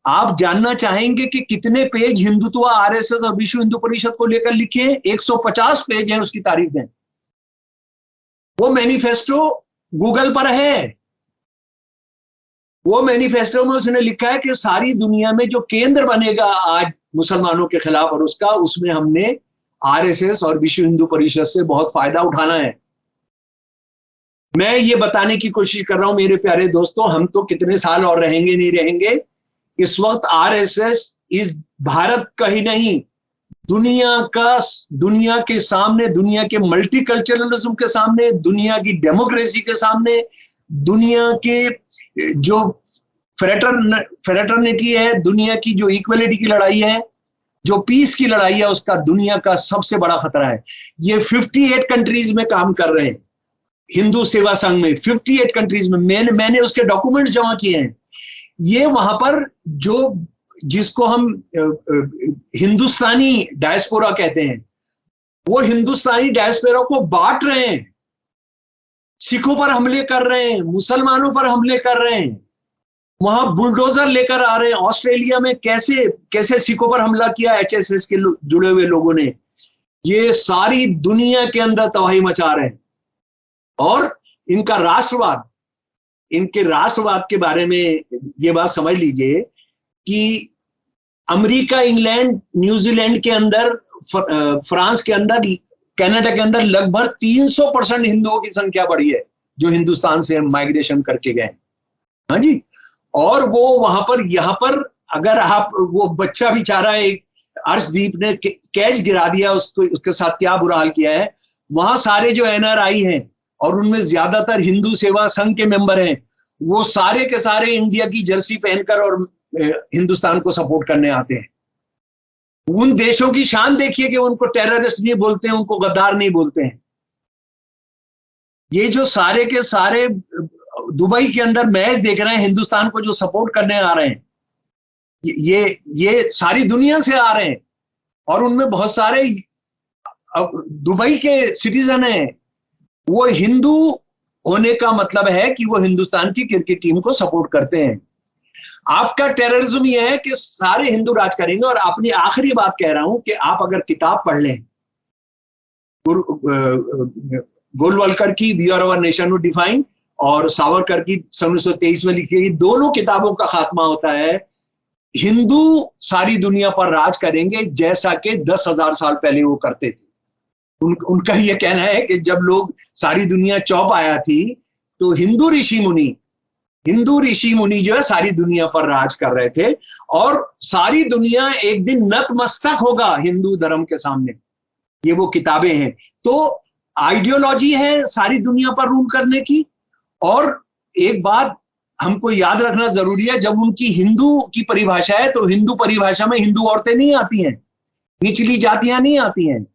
आप जानना चाहेंगे कि कितने पेज हिंदुत्व, आरएसएस और विश्व हिंदू परिषद को लेकर लिखे हैं? 150 पेज है उसकी तारीफ में। वो मैनिफेस्टो गूगल पर है। वो मैनिफेस्टो में उसने लिखा है कि सारी दुनिया में जो केंद्र बनेगा आज मुसलमानों के खिलाफ और उसका, उसमें हमने आरएसएस और विश्व हिंदू परिषद से बहुत फायदा उठाना है। मैं ये बताने की कोशिश कर रहा हूं मेरे प्यारे दोस्तों, हम तो कितने साल और रहेंगे नहीं रहेंगे। इस वक्त आरएसएस इस भारत का ही नहीं, दुनिया के सामने, दुनिया के मल्टीकल्चरलिज्म के सामने, दुनिया की डेमोक्रेसी के सामने, दुनिया के जो फ्रेटर्निटी है, दुनिया की जो इक्वलिटी की लड़ाई है, जो पीस की लड़ाई है, उसका दुनिया का सबसे बड़ा खतरा है। ये 58 कंट्रीज में काम कर रहे हैं, हिंदू सेवा संघ में 58 कंट्रीज में। मैंने उसके डॉक्यूमेंट जमा किए हैं। ये वहां पर जिसको हम हिंदुस्तानी डायस्पोरा कहते हैं, वो हिंदुस्तानी डायस्पोरा को बांट रहे हैं, सिखों पर हमले कर रहे हैं, मुसलमानों पर हमले कर रहे हैं, वहां बुलडोजर लेकर आ रहे हैं। ऑस्ट्रेलिया में कैसे सिखों पर हमला किया एचएसएस के जुड़े हुए लोगों ने। ये सारी दुनिया के अंदर तबाही मचा रहे हैं। और इनका इनके राष्ट्रवाद के बारे में ये बात समझ लीजिए कि अमेरिका, इंग्लैंड, न्यूजीलैंड के अंदर, फ्रांस के अंदर, कनाडा के अंदर लगभग 300% हिंदुओं की संख्या बढ़ी है जो हिंदुस्तान से माइग्रेशन करके गए। हाँ जी। और वो वहां पर, यहाँ पर अगर आप, वो बच्चा बेचारा एक अर्शदीप ने कैच गिरा दिया, उसके साथ क्या बुरा हाल किया है। वहां सारे जो एनआरआई हैं, और उनमें ज्यादातर हिंदू सेवा संघ के मेंबर हैं, वो सारे के सारे इंडिया की जर्सी पहनकर और हिंदुस्तान को सपोर्ट करने आते हैं। उन देशों की शान देखिए कि उनको टेररिस्ट नहीं बोलते हैं, उनको गद्दार नहीं बोलते हैं। ये जो सारे के सारे दुबई के अंदर मैच देख रहे हैं, हिंदुस्तान को जो सपोर्ट करने आ रहे हैं, ये सारी दुनिया से आ रहे हैं। और उनमें बहुत सारे दुबई के सिटीजन हैं। वो हिंदू होने का मतलब है कि वो हिंदुस्तान की क्रिकेट टीम को सपोर्ट करते हैं। आपका टेररिज्म ये है कि सारे हिंदू राज करेंगे। और अपनी आखिरी बात कह रहा हूं कि आप अगर किताब पढ़ लें गोलवलकर की we are our nation would define और सावरकर की 1923 में लिखी गई, दोनों किताबों का खात्मा होता है हिंदू सारी दुनिया पर राज करेंगे जैसा कि 10,000 साल पहले वो करते थे। उनका ये कहना है कि जब लोग सारी दुनिया चौप आया थी तो हिंदू ऋषि मुनि जो है सारी दुनिया पर राज कर रहे थे, और सारी दुनिया एक दिन नतमस्तक होगा हिंदू धर्म के सामने। ये वो किताबें हैं। तो आइडियोलॉजी है सारी दुनिया पर रूल करने की। और एक बात हमको याद रखना जरूरी है, जब उनकी हिंदू की परिभाषा है तो हिंदू परिभाषा में हिंदू औरतें नहीं आती हैं, निचली जातियां नहीं आती हैं।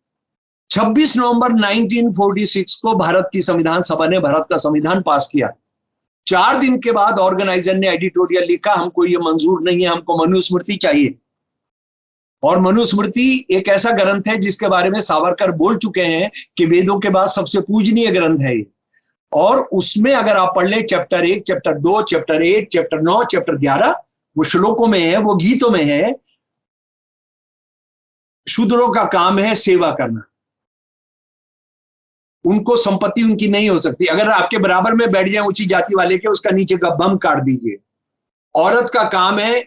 26 नवंबर 1946 को भारत की संविधान सभा ने भारत का संविधान पास किया। 4 दिन के बाद ऑर्गेनाइजर ने एडिटोरियल लिखा, हमको ये मंजूर नहीं है, हमको मनुस्मृति चाहिए। और मनुस्मृति एक ऐसा ग्रंथ है जिसके बारे में सावरकर बोल चुके हैं कि वेदों के बाद सबसे पूजनीय ग्रंथ है ये। और उसमें अगर आप पढ़ ले chapter 1, chapter 2, chapter 8, chapter 9, chapter 11, वो श्लोकों में है, वो गीतों में है। शूद्रों का काम है सेवा करना, उनको संपत्ति उनकी नहीं हो सकती। अगर आपके बराबर में बैठ जाए ऊंची जाति वाले के, उसका नीचे का बम काट दीजिए। औरत का काम है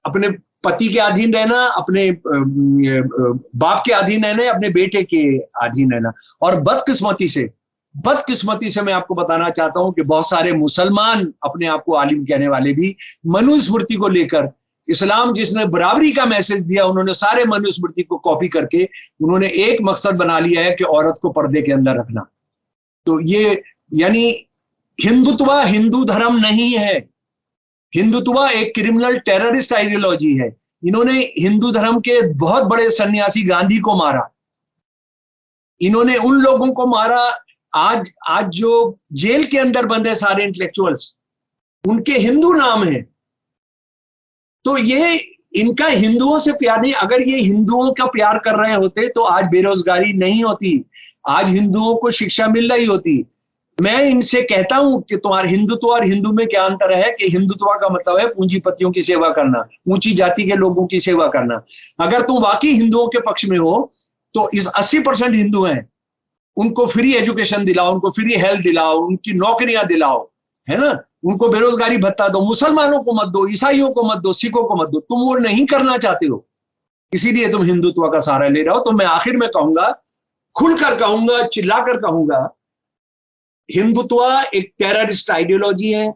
अपने पति के अधीन रहना, अपने बाप के अधीन रहना, अपने बेटे के अधीन रहना। और बदकिस्मती से मैं आपको बताना चाहता हूं कि बहुत सारे मुसलमान अपने आप को आलिम कहने वाले भी मनुस्मृति को लेकर, इस्लाम जिसने बराबरी का मैसेज दिया, उन्होंने सारे मनुस्मृति को कॉपी करके उन्होंने एक मकसद बना लिया है कि औरत को पर्दे के अंदर रखना। तो ये यानी हिंदुत्व हिंदू धर्म नहीं है। हिंदुत्व एक क्रिमिनल टेररिस्ट आइडियोलॉजी है। इन्होंने हिंदू धर्म के बहुत बड़े सन्यासी गांधी को मारा, इन्होंने उन लोगों को मारा आज जो जेल के अंदर बंद है सारे इंटेलेक्चुअल्स, उनके हिंदू नाम है। तो ये इनका हिंदुओं से प्यार नहीं। अगर ये हिंदुओं का प्यार कर रहे होते तो आज बेरोजगारी नहीं होती, आज हिंदुओं को शिक्षा मिल रही होती। मैं इनसे कहता हूं कि तुम्हारे हिंदुत्व और हिंदू में क्या अंतर है कि हिंदुत्व का मतलब है पूंजीपतियों की सेवा करना, ऊंची जाति के लोगों की सेवा करना। अगर तुम वाकई हिंदुओं के पक्ष में हो तो इस 80% हिंदू हैं, उनको फ्री एजुकेशन दिलाओ, उनको फ्री हेल्थ दिलाओ, उनकी नौकरियां दिलाओ, है ना, उनको बेरोजगारी भत्ता दो। मुसलमानों को मत दो, ईसाइयों को मत दो, सिखों को मत दो। तुम वो नहीं करना चाहते हो, इसीलिए तुम हिंदुत्व का सहारा ले रहे हो। तो मैं आखिर में कहूंगा, खुलकर कहूंगा, चिल्लाकर कहूंगा, हिंदुत्व एक टेररिस्ट आइडियोलॉजी है।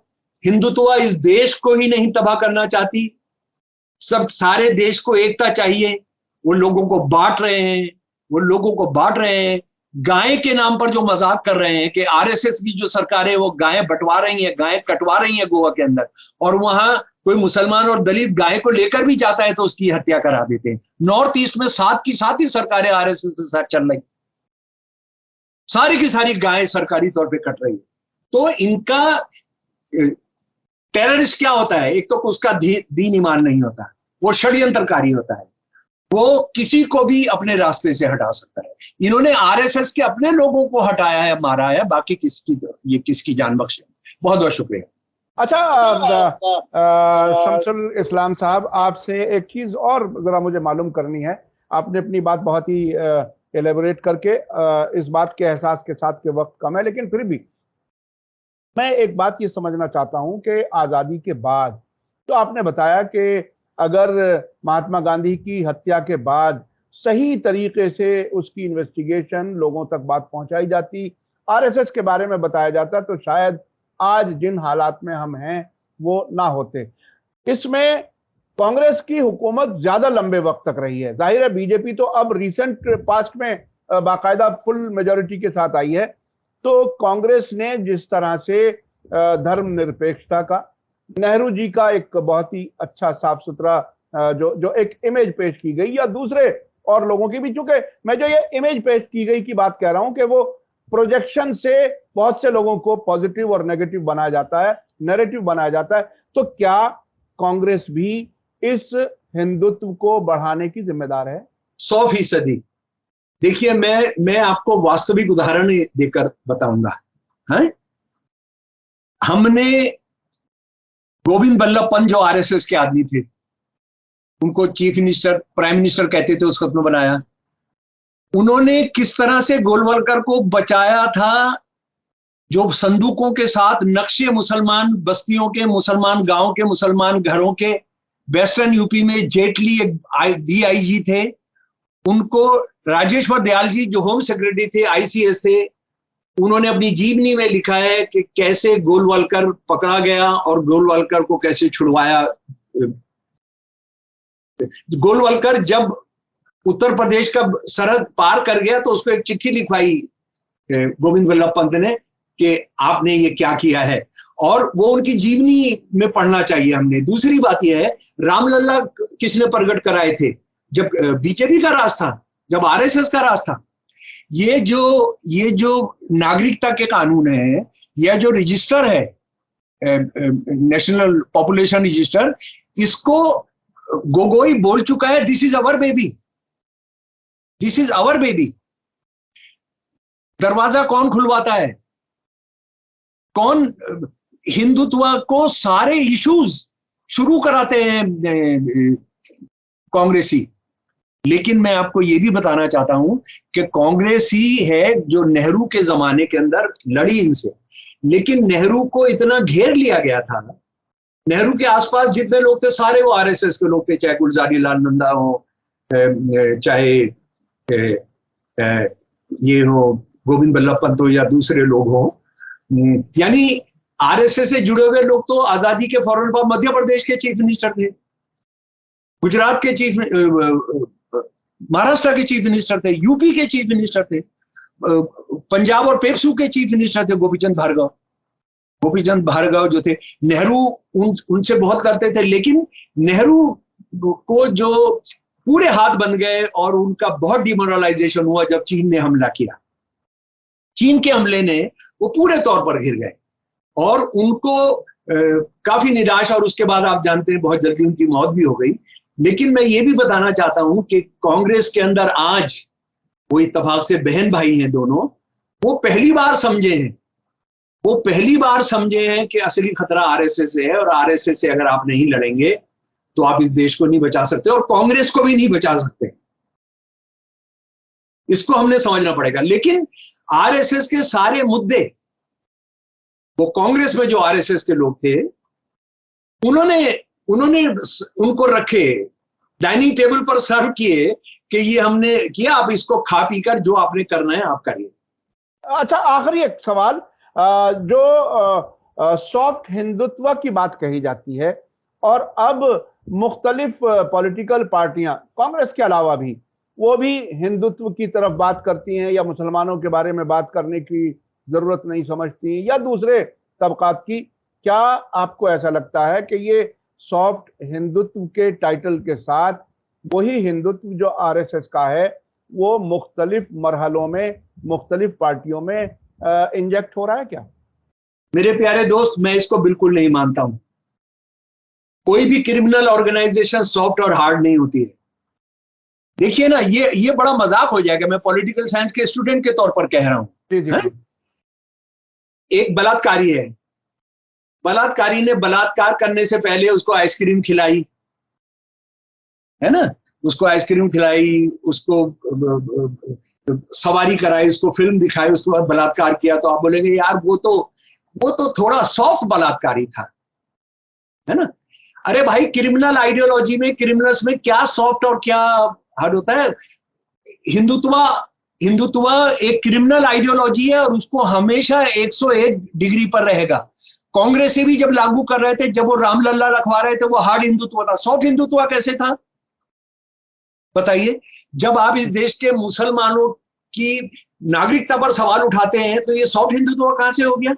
हिंदुत्व इस देश को ही नहीं तबाह करना चाहती, सब सारे देश को एकता चाहिए, वो लोगों को बांट रहे हैं, वो लोगों को बांट रहे हैं। गाय के नाम पर जो मजाक कर रहे हैं कि आरएसएस की जो सरकार है वो गायें बंटवा रही है, गायें कटवा रही है गोवा के अंदर, और वहां कोई मुसलमान और दलित गाय को लेकर भी जाता है तो उसकी हत्या करा देते हैं। नॉर्थ ईस्ट में 7 की 7 ही सरकारें आरएसएस के साथ चल रही, सारी की सारी गायें सरकारी तौर पे कट रही है। तो इनका टेररिस्ट क्या होता है? एक तो उसका दीन ईमान नहीं होता, वो षड्यंत्रकारी होता है, वो किसी को भी अपने रास्ते से हटा सकता है। इन्होंने आरएसएस के अपने लोगों को हटाया है, मारा है, बाकी किसकी जान बख्शे। बहुत बहुत शुक्रिया। अच्छा, शमसुल इस्लाम साहब, आपसे एक चीज और जरा मुझे मालूम करनी है। आपने अपनी बात बहुत ही एलेबोरेट करके इस बात के एहसास के साथ के वक्त कम है, लेकिन फिर भी मैं एक बात ये समझना चाहता हूं कि आज़ादी के बाद तो आपने बताया कि अगर महात्मा गांधी की हत्या के बाद सही तरीके से उसकी इन्वेस्टिगेशन, लोगों तक बात पहुंचाई जाती, आरएसएस के बारे में बताया जाता, तो शायद आज जिन हालात में हम हैं वो ना होते। इसमें कांग्रेस की हुकूमत ज्यादा लंबे वक्त तक रही है। जाहिर है बीजेपी तो अब रिसेंट पास्ट में बाकायदा फुल मेजॉरिटी के साथ आई है। तो कांग्रेस ने जिस तरह से धर्मनिरपेक्षता का, नेहरू जी का एक बहुत ही अच्छा साफ सुथरा जो एक इमेज पेश की गई, या दूसरे और लोगों की भी, चूंकि मैं जो ये इमेज पेश की गई की बात कह रहा हूं कि वो प्रोजेक्शन से बहुत से लोगों को पॉजिटिव और नेगेटिव बनाया जाता है, नैरेटिव बनाया जाता है। तो क्या कांग्रेस भी इस हिंदुत्व को बढ़ाने की जिम्मेदार है? 100%। देखिए, मैं आपको वास्तविक उदाहरण देकर बताऊंगा। है, हमने गोविंद बल्लभ पंत जो आरएसएस के आदमी थे, उनको चीफ मिनिस्टर, प्राइम मिनिस्टर कहते थे उस वक्त में, बनाया। उन्होंने किस तरह से गोलवलकर को बचाया था, जो संदूकों के साथ नक्शे मुसलमान बस्तियों के, मुसलमान गांव के, मुसलमान घरों के। वेस्टर्न यूपी में जेटली एक डीआईजी थे, उनको राजेश्वर दयाल जी जो होम सेक्रेटरी थे, आईसीएस थे, उन्होंने अपनी जीवनी में लिखा है कि कैसे गोलवलकर पकड़ा गया और गोलवलकर को कैसे छुड़वाया। गोलवलकर जब उत्तर प्रदेश का सरहद पार कर गया तो उसको एक चिट्ठी लिखवाई गोविंद बल्लभ पंत ने कि आपने ये क्या किया है, और वो उनकी जीवनी में पढ़ना चाहिए हमने। दूसरी बात यह है, रामलला किसने प्रकट कराए थे? जब बीजेपी का राज था, जब आरएसएस का राज था। ये जो नागरिकता के कानून है, यह जो रजिस्टर है, नेशनल पॉपुलेशन रजिस्टर, इसको गोगोई बोल चुका है, this is our baby, this is our baby. दरवाजा कौन खुलवाता है? कौन हिंदुत्व को सारे इश्यूज शुरू कराते हैं? कांग्रेसी। लेकिन मैं आपको यह भी बताना चाहता हूं कि कांग्रेस ही है जो नेहरू के जमाने के अंदर लड़ी इनसे, लेकिन नेहरू को इतना घेर लिया गया था। नेहरू के आसपास जितने लोग थे सारे वो आरएसएस के लोग थे, चाहे गुलजारी लाल नंदा हो, चाहे ये हो गोविंद बल्लभ पंत हो, या दूसरे लोग हो। यानी आरएसएस से जुड़े हुए लोग तो आजादी के फौरन बाद मध्य प्रदेश के चीफ मिनिस्टर थे, गुजरात के चीफ, महाराष्ट्र के चीफ मिनिस्टर थे, यूपी के चीफ मिनिस्टर थे, पंजाब और पेप्सू के चीफ मिनिस्टर थे गोपीचंद भार्गव जो थे। नेहरू उनसे बहुत करते थे, लेकिन नेहरू को जो पूरे हाथ बन गए और उनका बहुत डिमोरलाइजेशन हुआ जब चीन ने हमला किया। चीन के हमले ने वो पूरे तौर पर घिर गए और उनको काफी निराश, और उसके बाद आप जानते हैं बहुत जल्दी उनकी मौत भी हो गई। लेकिन मैं ये भी बताना चाहता हूं कि कांग्रेस के अंदर आज वो इत्तेफाक से बहन भाई हैं दोनों, वो पहली बार समझे हैं कि असली खतरा आरएसएस से है, और आरएसएस से अगर आप नहीं लड़ेंगे तो आप इस देश को नहीं बचा सकते और कांग्रेस को भी नहीं बचा सकते। इसको हमने समझना पड़ेगा। लेकिन आरएसएस के सारे मुद्दे, वो कांग्रेस में जो आरएसएस के लोग थे, उन्होंने उनको रखे, डाइनिंग टेबल पर सर्व किए कि ये हमने किया, आप इसको खा पी कर जो आपने करना है आप करिए। अच्छा, आखिरी एक सवाल, जो सॉफ्ट हिंदुत्व की बात कही जाती है और अब मुख्तलिफ पॉलिटिकल पार्टियां, कांग्रेस के अलावा भी, वो भी हिंदुत्व की तरफ बात करती हैं या मुसलमानों के बारे में बात करने की जरूरत नहीं समझती या दूसरे तबकात की। क्या आपको ऐसा लगता है कि ये सॉफ्ट हिंदुत्व के टाइटल के साथ वही हिंदुत्व जो आरएसएस का है वो मुख्तलिफ मरहलों में मुख्तलिफ पार्टियों में इंजेक्ट हो रहा है क्या? मेरे प्यारे दोस्त, मैं इसको बिल्कुल नहीं मानता हूं। कोई भी क्रिमिनल ऑर्गेनाइजेशन सॉफ्ट और हार्ड नहीं होती है। देखिए ना, ये बड़ा मजाक हो जाएगा, मैं पॉलिटिकल साइंस के स्टूडेंट के तौर पर कह रहा हूं। जी जी जी। एक बलात्कारी है, बलात्कारी ने बलात्कार करने से पहले उसको आइसक्रीम खिलाई, है ना, उसको आइसक्रीम खिलाई, उसको सवारी कराई, उसको फिल्म दिखाई, उसके बाद बलात्कार किया। तो आप बोलेंगे यार वो तो थोड़ा सॉफ्ट बलात्कारी था, है ना। अरे भाई, क्रिमिनल आइडियोलॉजी में, क्रिमिनल्स में क्या सॉफ्ट और क्या हार्ड होता है? हिंदुत्व एक क्रिमिनल आइडियोलॉजी है और उसको हमेशा 101 डिग्री पर रहेगा। कांग्रेस से भी जब लागू कर रहे थे, जब वो रामलला रखवा रहे थे, वो हार्ड हिंदुत्व था। सॉफ्ट हिंदुत्व कैसे था बताइए? जब आप इस देश के मुसलमानों की नागरिकता पर सवाल उठाते हैं तो ये सॉफ्ट हिंदुत्व कहां से हो गया?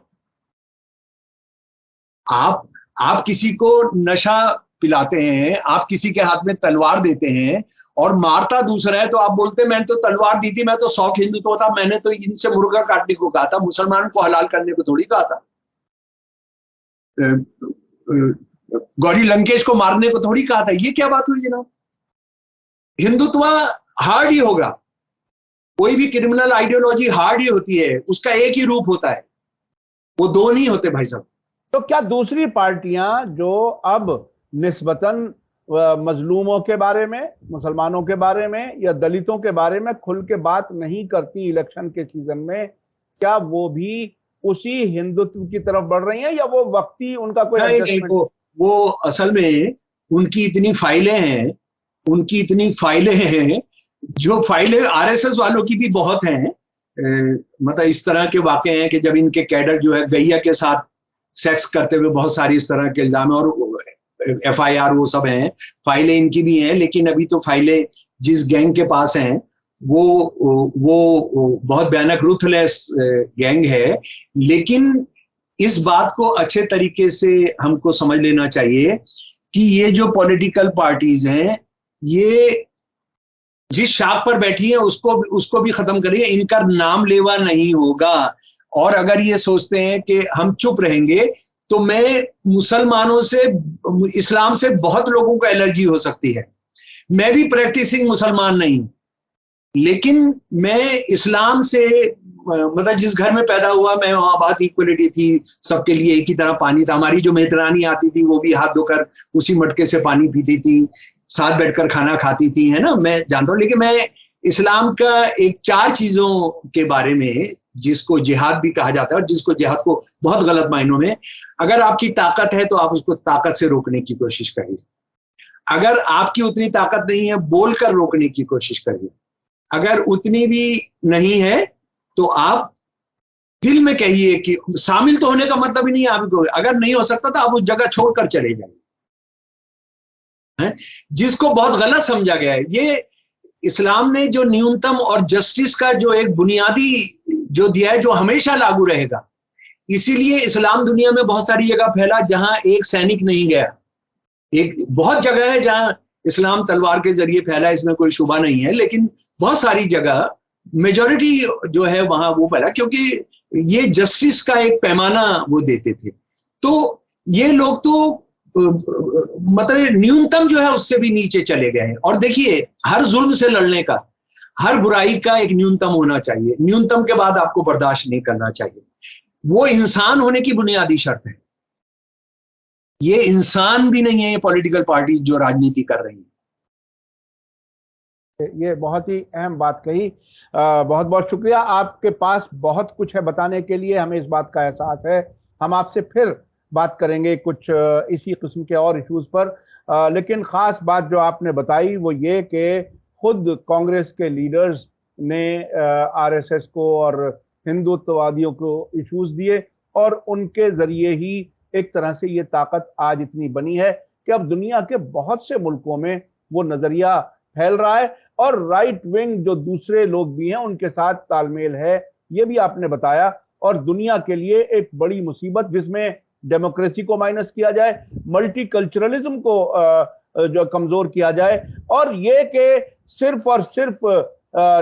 आप किसी को नशा पिलाते हैं, आप किसी के हाथ में तलवार देते हैं और मारता दूसरा है, तो आप बोलते मैंने तो तलवार दी थी, मैं तो सॉफ्ट हिंदुत्व था, मैंने तो इनसे मुर्गा काटने को कहा था, मुसलमान को हलाल करने को थोड़ी कहा था, गौरी लंकेश को मारने को थोड़ी कहा था। ये क्या बात हुई जनाब? हिंदुत्व हार्ड ही होगा, कोई भी क्रिमिनल आइडियोलॉजी हार्ड ही होती है, उसका एक ही रूप होता है, वो दो नहीं होते भाई साहब। तो क्या दूसरी पार्टियां जो अब निस्बतन मजलूमों के बारे में, मुसलमानों के बारे में या दलितों के बारे में खुल के बात नहीं करती इलेक्शन के सीजन में, क्या वो भी उसी हिंदुत्व की तरफ बढ़ रही हैं या वो वक्ती उनका कोई एडजस्टमेंट? वो असल में उनकी इतनी फाइलें हैं, जो फाइलें आरएसएस वालों की भी बहुत हैं। मतलब इस तरह के वाकये हैं कि जब इनके कैडर जो है गैया के साथ सेक्स करते हुए बहुत सारी इस तरह के इल्जाम और एफआईआर वो सब हैं, फाइलें इनकी भी हैं। लेकिन अभी तो फाइलें जिस गैंग के पास हैं वो बहुत भयानक रूथलेस गैंग है। लेकिन इस बात को अच्छे तरीके से हमको समझ लेना चाहिए कि ये जो पॉलिटिकल पार्टीज हैं, ये जिस शाख पर बैठी है उसको भी खत्म करिए, इनका नाम लेवा नहीं होगा। और अगर ये सोचते हैं कि हम चुप रहेंगे, तो मैं मुसलमानों से, इस्लाम से बहुत लोगों को एलर्जी हो सकती है। मैं भी प्रैक्टिसिंग मुसलमान नहीं, लेकिन मैं इस्लाम से, मतलब जिस घर में पैदा हुआ मैं, वहां बात इक्वलिटी थी, सबके लिए एक ही तरह पानी था। हमारी जो मेहतरानी आती थी वो भी हाथ धोकर उसी मटके से पानी पीती थी, साथ बैठकर खाना खाती थी, है ना, मैं जानता हूं। लेकिन मैं इस्लाम का एक 4 चीजों के बारे में, जिसको जिहाद भी कहा जाता है और जिसको जिहाद को बहुत गलत मायनों में, अगर आपकी ताकत है तो आप उसको ताकत से रोकने की कोशिश करिए। अगर आपकी उतनी ताकत नहीं है, बोलकर रोकने की कोशिश करिए। अगर उतनी भी नहीं है तो आप दिल में कहिए कि शामिल तो होने का मतलब ही नहीं है आपको। अगर नहीं हो सकता तो आप उस जगह छोड़कर चले जाइए, जिसको बहुत गलत समझा गया है। ये इस्लाम ने जो न्यूनतम और जस्टिस का जो एक बुनियादी जो दिया है, जो हमेशा लागू रहेगा। इसीलिए इस्लाम दुनिया में बहुत सारी जगह फैला जहां एक सैनिक नहीं गया। एक बहुत जगह है जहां इस्लाम तलवार के जरिए फैला, इसमें कोई शुबा नहीं है, लेकिन बहुत सारी जगह मेजॉरिटी जो है वहां वो फैला, क्योंकि ये जस्टिस का एक पैमाना वो देते थे। तो ये लोग तो मतलब न्यूनतम जो है उससे भी नीचे चले गए हैं। और देखिए, हर जुल्म से लड़ने का, हर बुराई का एक न्यूनतम होना चाहिए। न्यूनतम के बाद आपको बर्दाश्त नहीं करना चाहिए। वो इंसान होने की बुनियादी शर्त है। ये इंसान भी नहीं है ये पॉलिटिकल पार्टी जो राजनीति कर रही है। ये बहुत ही अहम बात कही। बहुत बहुत शुक्रिया। आपके पास बहुत कुछ है बताने के लिए, हमें इस बात का एहसास है। हम आपसे फिर बात करेंगे कुछ इसी किस्म के और इश्यूज पर। लेकिन खास बात जो आपने बताई वो ये कि खुद कांग्रेस के लीडर्स ने आरएसएस को और हिंदुत्ववादियों को इश्यूज दिए और उनके जरिए ही एक तरह से ये ताकत आज इतनी बनी है कि अब दुनिया के बहुत से मुल्कों में वो नजरिया फैल रहा है। और राइट विंग जो दूसरे लोग भी हैं उनके साथ तालमेल है, ये भी आपने बताया। और दुनिया के लिए एक बड़ी मुसीबत जिसमें डेमोक्रेसी को माइनस किया जाए, मल्टीकल्चरलिज्म को जो कमजोर किया जाए, और ये कि सिर्फ और सिर्फ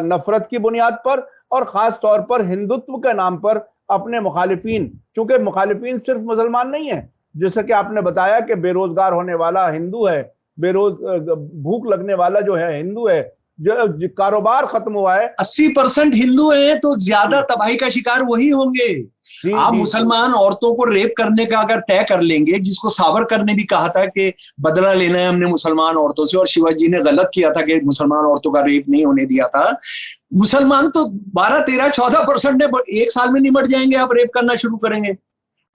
नफरत की बुनियाद पर और खास तौर पर हिंदुत्व के नाम पर अपने मुखालिफिन, चूंकि मुखालिफिन सिर्फ मुसलमान नहीं है, जैसा कि आपने बताया कि बेरोजगार होने वाला हिंदू है, भूख लगने वाला जो है हिंदू है, जो कारोबार खत्म हुआ है, 80% हिंदू हैं तो ज्यादा तबाही का शिकार वही होंगे। आप मुसलमान औरतों को रेप करने का अगर तय कर लेंगे, जिसको सावरकर ने भी कहा था कि बदला लेना है हमने मुसलमान औरतों से, और शिवाजी ने गलत किया था कि मुसलमान औरतों का रेप नहीं होने दिया था। मुसलमान तो 12, 13, 14% ने एक साल में निमट जाएंगे। आप रेप करना शुरू करेंगे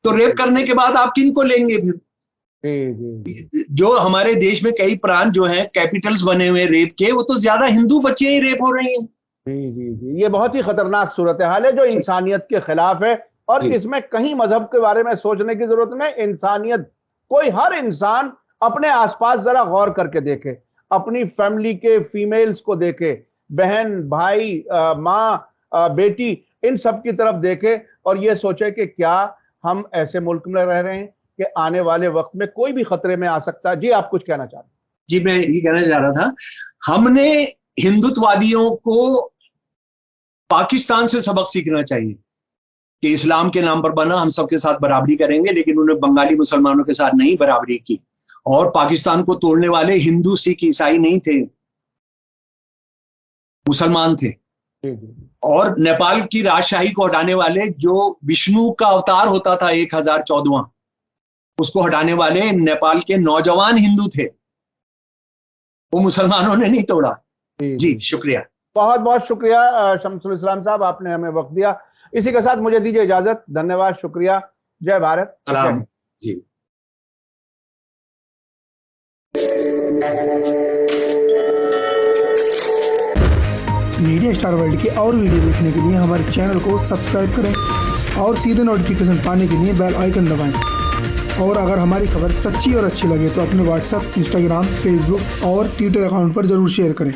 तो रेप करने के बाद आप किन को लेंगे फिर? जो हमारे देश में कई प्रांत जो हैं कैपिटल्स बने हुए रेप के, वो तो ज्यादा हिंदू बच्चे ही रेप हो रहे हैं। ये बहुत ही खतरनाक सूरत हाल है जो इंसानियत के खिलाफ है, और इसमें कहीं मजहब के बारे में सोचने की जरूरत नहीं। इंसानियत, कोई हर इंसान अपने आसपास जरा गौर करके देखे, अपनी फैमिली के फीमेल्स को देखे, बहन भाई माँ बेटी, इन सब की तरफ देखे और ये सोचे कि क्या हम ऐसे मुल्क में रह रहे हैं कि आने वाले वक्त में कोई भी खतरे में आ सकता है। जी आप कुछ कहना चाहते हैं? जी मैं ये कहना चाह रहा था, हमने हिंदुत्ववादियों को पाकिस्तान से सबक सीखना चाहिए कि इस्लाम के नाम पर बना हम सबके साथ बराबरी करेंगे, लेकिन उन्होंने बंगाली मुसलमानों के साथ नहीं बराबरी की। और पाकिस्तान को तोड़ने वाले हिंदू सिख ईसाई नहीं थे, मुसलमान थे। और नेपाल की राजशाही को हटाने वाले, जो विष्णु का अवतार होता था 1014वां, उसको हटाने वाले नेपाल के नौजवान हिंदू थे, वो मुसलमानों ने नहीं तोड़ा। जी शुक्रिया, बहुत बहुत शुक्रिया शमसुल इस्लाम साहब, आपने हमें वक्त दिया। इसी के साथ मुझे दीजिए इजाजत। धन्यवाद, शुक्रिया, जय भारत। सलाम जी। मीडिया स्टार वर्ल्ड के और वीडियो देखने के लिए हमारे चैनल को सब्सक्राइब करें और सीधे नोटिफिकेशन पाने के लिए बेल आइकन दबाएं। और अगर हमारी खबर सच्ची और अच्छी लगे तो अपने व्हाट्सएप, इंस्टाग्राम, फेसबुक और ट्विटर अकाउंट पर ज़रूर शेयर करें।